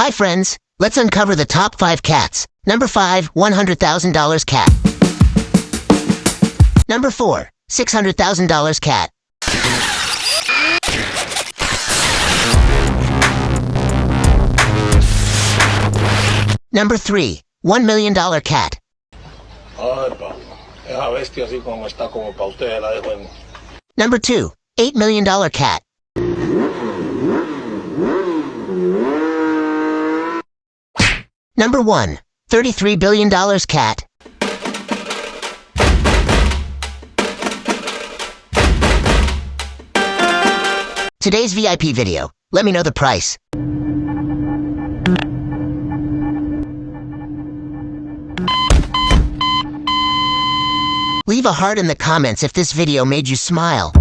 Hi friends, let's uncover the top 5 cats. Number 5, $100,000 cat. Number 4, $600,000 cat. Number 3, $1 million cat. Number 2, $8 million cat. Number 1, $33 billion cat. Today's VIP video. Let me know the price. Leave a heart in the comments if this video made you smile.